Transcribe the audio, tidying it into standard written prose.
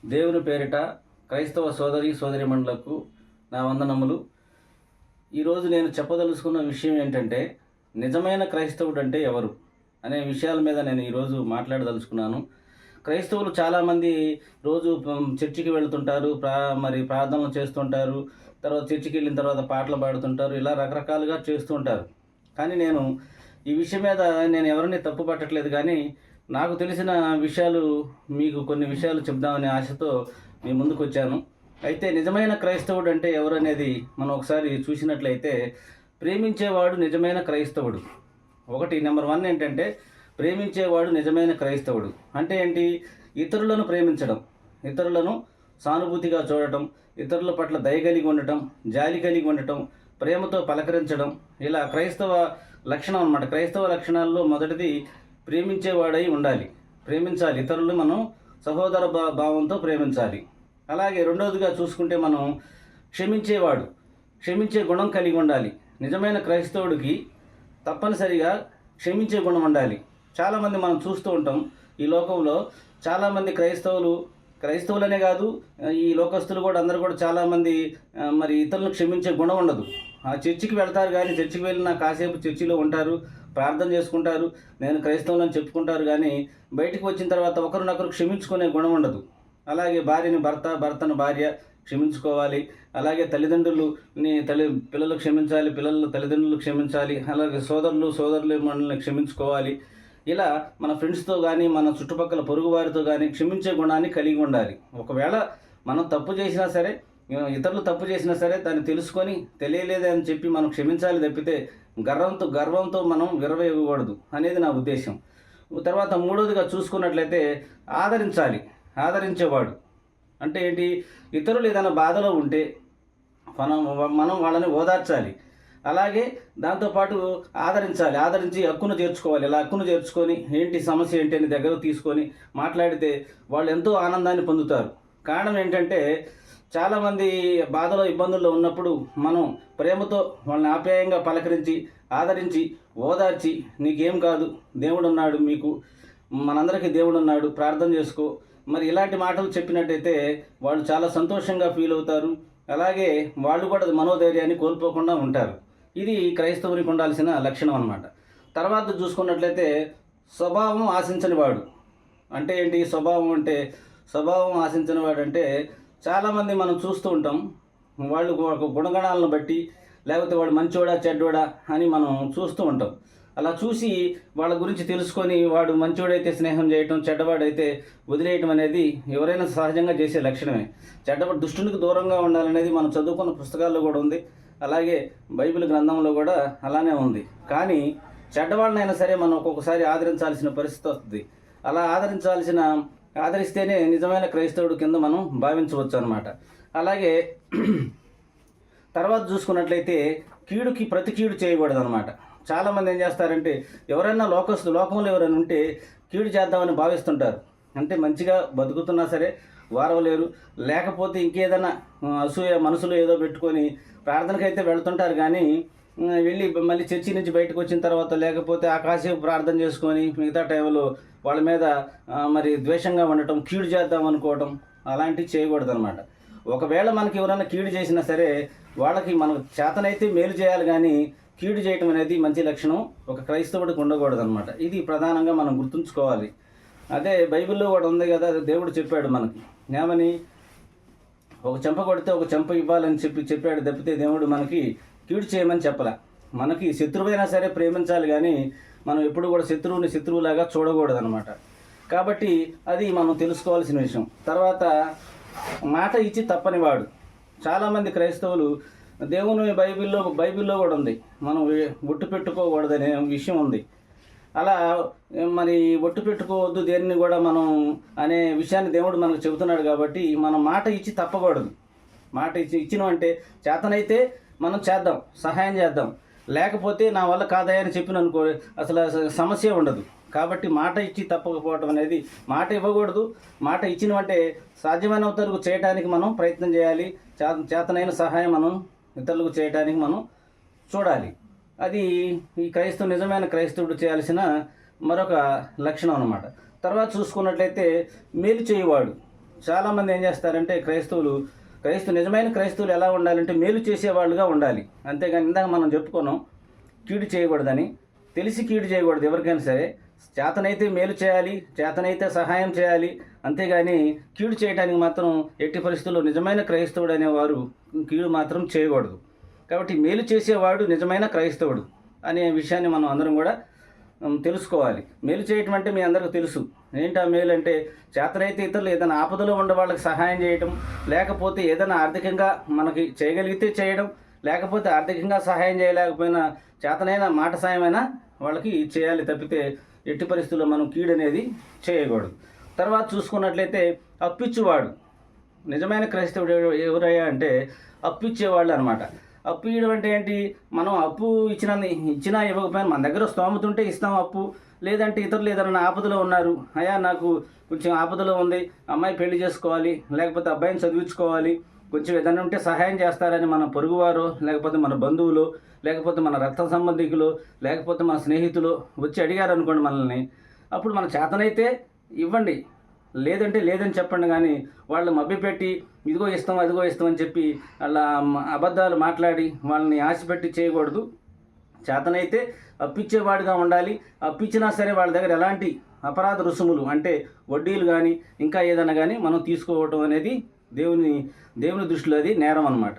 దేవుని పేరిట క్రైస్తవ సోదరిమణులకు నా వందనములు. ఈరోజు నేను చెప్పదలుచుకున్న విషయం ఏంటంటే, నిజమైన క్రైస్తవుడు అంటే ఎవరు అనే విషయాల మీద నేను ఈరోజు మాట్లాడదలుచుకున్నాను. క్రైస్తవులు చాలామంది రోజు చర్చికి వెళుతుంటారు, ప్రార్థనలు చేస్తుంటారు, తర్వాత చర్చికి వెళ్ళిన తర్వాత పాటలు పాడుతుంటారు, ఇలా రకరకాలుగా చేస్తూ ఉంటారు. కానీ నేను ఈ విషయం మీద నేను ఎవరిని తప్పు పట్టట్లేదు, కానీ నాకు తెలిసిన విషయాలు మీకు కొన్ని విషయాలు చెప్దామనే ఆశతో మీ ముందుకు వచ్చాను. అయితే నిజమైన క్రైస్తవుడు అంటే ఎవరు అనేది మనం ఒకసారి చూసినట్లయితే, ప్రేమించేవాడు నిజమైన క్రైస్తవుడు. నెంబర్ 1 ఏంటంటే, ప్రేమించేవాడు నిజమైన క్రైస్తవుడు అంటే ఏంటి? ఇతరులను ప్రేమించడం, ఇతరులను సానుభూతిగా చూడటం, ఇతరుల పట్ల దయ కలిగి ఉండటం, జాలి కలిగి ఉండటం, ప్రేమతో పలకరించడం, ఇలా క్రైస్తవ లక్షణం అన్నమాట. క్రైస్తవ లక్షణాల్లో మొదటిది ప్రేమించేవాడై ఉండాలి. ప్రేమించాలి, ఇతరులు మనం సహోదర భావంతో ప్రేమించాలి. అలాగే రెండవదిగా చూసుకుంటే మనం క్షమించే గుణం కలిగి ఉండాలి. నిజమైన క్రైస్తవుడికి తప్పనిసరిగా క్షమించే గుణం ఉండాలి. చాలామంది మనం చూస్తూ ఉంటాం ఈ లోకంలో. చాలామంది క్రైస్తవులనే కాదు, ఈ లోకస్తులు కూడా అందరూ కూడా చాలామంది మరి ఇతరులను క్షమించే గుణం ఉండదు. ఆ చర్చికి వెళ్తారు, కానీ చర్చికి వెళ్ళిన కాసేపు చర్చిలో ఉంటారు, ప్రార్థన చేసుకుంటారు, నేను క్రైస్తవులని చెప్పుకుంటారు, కానీ బయటికి వచ్చిన తర్వాత ఒకరినొకరు క్షమించుకునే గుణం ఉండదు. అలాగే భర్తను భార్య క్షమించుకోవాలి. అలాగే పిల్లలు క్షమించాలి, పిల్లలు తల్లిదండ్రులు క్షమించాలి. అలాగే సోదరులు మనల్ని క్షమించుకోవాలి. ఇలా మన ఫ్రెండ్స్తో కానీ, మన చుట్టుపక్కల పొరుగు వారితో కానీ క్షమించే గుణాన్ని కలిగి ఉండాలి. ఒకవేళ మనం తప్పు చేసినా సరే, ఇతరులు తప్పు చేసినా సరే, దాన్ని తెలుసుకొని తెలియలేదే అని చెప్పి మనం క్షమించాలి తప్పితే గర్వంతో మనం విర్రవీగకూడదు అనేది నా ఉద్దేశం. తర్వాత మూడవదిగా చూసుకున్నట్లయితే ఆదరించేవాడు అంటే ఏంటి? ఇతరులు ఏదైనా బాధలో ఉంటే మనం వాళ్ళని ఓదార్చాలి. అలాగే దాంతోపాటు ఆదరించి హక్కును చేర్చుకోవాలి. ఇలా హక్కును చేర్చుకొని సమస్య ఏంటి అని దగ్గర తీసుకొని మాట్లాడితే వాళ్ళు ఎంతో ఆనందాన్ని పొందుతారు. కారణం ఏంటంటే, చాలామంది బాధలో ఇబ్బందుల్లో ఉన్నప్పుడు మనం ప్రేమతో వాళ్ళని ఆప్యాయంగా పలకరించి, ఆదరించి, ఓదార్చి, నీకేం కాదు, దేవుడున్నాడు, మీకు మనందరికీ దేవుడున్నాడు, ప్రార్థన చేసుకో, మరి ఇలాంటి మాటలు చెప్పినట్టయితే వాళ్ళు చాలా సంతోషంగా ఫీల్ అవుతారు. అలాగే వాళ్ళు కూడా మనోధైర్యాన్ని కోల్పోకుండా ఉంటారు. ఇది క్రైస్తవునికి ఉండాల్సిన లక్షణం అన్నమాట. తర్వాత చూసుకున్నట్లయితే స్వభావం ఆశించని వాడు అంటే ఏంటి? స్వభావం ఆశించని వాడు అంటే చాలామంది మనం చూస్తూ ఉంటాం. వాళ్ళు గుణగణాలను బట్టి, లేకపోతే వాడు మంచోడా చెడ్డోడా అని మనం చూస్తూ ఉంటాం. అలా చూసి వాళ్ళ గురించి తెలుసుకొని వాడు మంచోడైతే స్నేహం చేయటం, చెడ్డవాడైతే వదిలేయటం అనేది ఎవరైనా సహజంగా చేసే లక్షణమే. దుష్టునికి దూరంగా ఉండాలనేది మనం చదువుకున్న పుస్తకాల్లో కూడా ఉంది. అలాగే బైబిల్ గ్రంథంలో కూడా అలానే ఉంది. కానీ చెడ్డవాడినైనా సరే మనం ఒక్కొక్కసారి ఆదరించాల్సిన పరిస్థితి వస్తుంది. అలా ఆదరిస్తేనే నిజమైన క్రైస్తవుడు కింద మనం భావించవచ్చు అన్నమాట. అలాగే తర్వాత చూసుకున్నట్లయితే కీడుకి ప్రతి కీడు చేయకూడదు అనమాట. చాలామంది ఏం చేస్తారంటే, ఎవరైనా లోకంలో ఎవరైనా ఉంటే కీడు చేద్దామని భావిస్తుంటారు. అంటే మంచిగా బతుకుతున్నా సరే వారవలేరు, లేకపోతే ఇంకేదైనా అసూయ మనసులో ఏదో పెట్టుకొని ప్రార్థనకైతే వెళ్తుంటారు, కానీ వెళ్ళి మళ్ళీ చర్చి నుంచి బయటకు వచ్చిన తర్వాత, లేకపోతే కాసేపు ప్రార్థన చేసుకొని మిగతా టైంలో వాళ్ళ మీద మరి ద్వేషంగా ఉండటం, కీడు చేద్దాం అనుకోవటం, అలాంటివి చేయకూడదు అనమాట. ఒకవేళ మనకి ఎవరైనా కీడు చేసినా సరే వాళ్ళకి మనకు చేతనైతే మేలు చేయాలి, కానీ కీడు చేయటం అనేది మంచి లక్షణం ఒక క్రైస్తవుడికి ఉండకూడదు అనమాట. ఇది ప్రధానంగా మనం గుర్తుంచుకోవాలి. అదే బైబిల్లో కూడా ఉంది కదా, దేవుడు చెప్పాడు మనకి ఏమని? ఒక చెంప కొడితే ఒక చెంప ఇవ్వాలని చెప్పాడు తప్పితే దేవుడు మనకి కీడు చేయమని చెప్పలే. మనకి శత్రువైనా సరే ప్రేమించాలి, కానీ మనం ఎప్పుడు కూడా శత్రువులాగా చూడకూడదు అనమాట. కాబట్టి అది మనం తెలుసుకోవాల్సిన విషయం. తర్వాత మాట ఇచ్చి తప్పనివాడు. చాలామంది క్రైస్తవులు, దేవుని బైబిల్లో కూడా ఉంది, మనం ఒట్టు పెట్టుకోకూడదనే విషయం ఉంది. అలా మరి ఒట్టు పెట్టుకోవద్దు దేన్ని కూడా మనం అనే విషయాన్ని దేవుడు మనకు చెబుతున్నాడు. కాబట్టి మనం మాట ఇచ్చి తప్పకూడదు. మాట ఇచ్చినామంటే చేతనైతే మనం చేద్దాం, సహాయం చేద్దాం, లేకపోతే నా వల్ల కాదయ్యా అని చెప్పిన అనుకో అసలు సమస్య ఉండదు. కాబట్టి మాట ఇచ్చి తప్పకపోవడం అనేది, మాట ఇవ్వకూడదు. మాట ఇచ్చినవంటే సాధ్యమైనంత వరకు చేయడానికి మనం ప్రయత్నం చేయాలి. చేతనైన సహాయం మనం ఇతరులకు చేయడానికి మనం చూడాలి. అది ఈ నిజమైన క్రైస్తవుడు చేయాల్సిన మరొక లక్షణం అన్నమాట. తర్వాత చూసుకున్నట్లయితే మేలు చేయువాడు. చాలామంది ఏం చేస్తారంటే నిజమైన క్రైస్తవులు ఎలా ఉండాలంటే మేలు చేసేవాళ్ళుగా ఉండాలి. అంతేగాని ఇందాక మనం చెప్పుకున్నాం కీడు చేయకూడదని. తెలిసి కీడు చేయకూడదు ఎవరికైనా సరే. చేతనైతే మేలు చేయాలి, చేతనైతే సహాయం చేయాలి. అంతేగాని కీడు చేయడానికి మాత్రం ఎట్టి పరిస్థితుల్లో నిజమైన క్రైస్తవుడు అనేవారు కీడు మాత్రం చేయకూడదు. కాబట్టి మేలు చేసేవాడు నిజమైన క్రైస్తవుడు అనే విషయాన్ని మనం అందరం కూడా తెలుసుకోవాలి. మేలు చేయటం అంటే మీ అందరికీ తెలుసు. ఏంటి ఆ మేలు అంటే, చేతనైతే ఇతరులు ఏదైనా ఆపదలో ఉండే వాళ్ళకి సహాయం చేయటం, లేకపోతే ఏదైనా ఆర్థికంగా మనకి చేయగలిగితే చేయడం, లేకపోతే ఆర్థికంగా సహాయం చేయలేకపోయినా చేతనైన మాట సాయమైనా వాళ్ళకి చేయాలి తప్పితే ఎట్టి పరిస్థితుల్లో మనం కీడు అనేది చేయకూడదు. తర్వాత చూసుకున్నట్లయితే అప్పిచ్చువాడు. నిజమైన క్రైస్తవుడు ఎవరయ్యా అంటే అప్పిచ్చేవాళ్ళు అనమాట. అప్పు ఇవ్వడం అంటే ఏంటి? మనం అప్పు ఇచ్చినా ఇవ్వకపోయినా మన దగ్గర స్తోమత ఉంటే ఇస్తాం అప్పు. లేదంటే ఇతరులు ఏదైనా ఆపదలో ఉన్నారు, అయ్యా నాకు కొంచెం ఆపదలో ఉంది, అమ్మాయి పెళ్లి చేసుకోవాలి, లేకపోతే అబ్బాయిని చదివించుకోవాలి, కొంచెం ఏదైనా ఉంటే సహాయం చేస్తారని మన పొరుగువారు, లేకపోతే మన బంధువులు, లేకపోతే మన రక్త సంబంధికులు, లేకపోతే మన స్నేహితులు వచ్చి అడిగారు అనుకోండి మనల్ని, అప్పుడు మన చేతనైతే ఇవ్వండి, లేదంటే లేదని చెప్పండి. కానీ వాళ్ళు మభ్యపెట్టి ఇదిగో ఇస్తాం అదిగో ఇస్తాం అని చెప్పి అలా అబద్ధాలు మాట్లాడి వాళ్ళని ఆశపెట్టి చేయకూడదు. చేతనైతే అప్పిచ్చేవాడిగా ఉండాలి. అప్పిచ్చినా సరే వాళ్ళ దగ్గర ఎలాంటి అపరాధ రుసుములు అంటే వడ్డీలు కానీ ఇంకా ఏదైనా కానీ మనం తీసుకోవటం అనేది దేవుని దృష్టిలో అది నేరం అన్నమాట.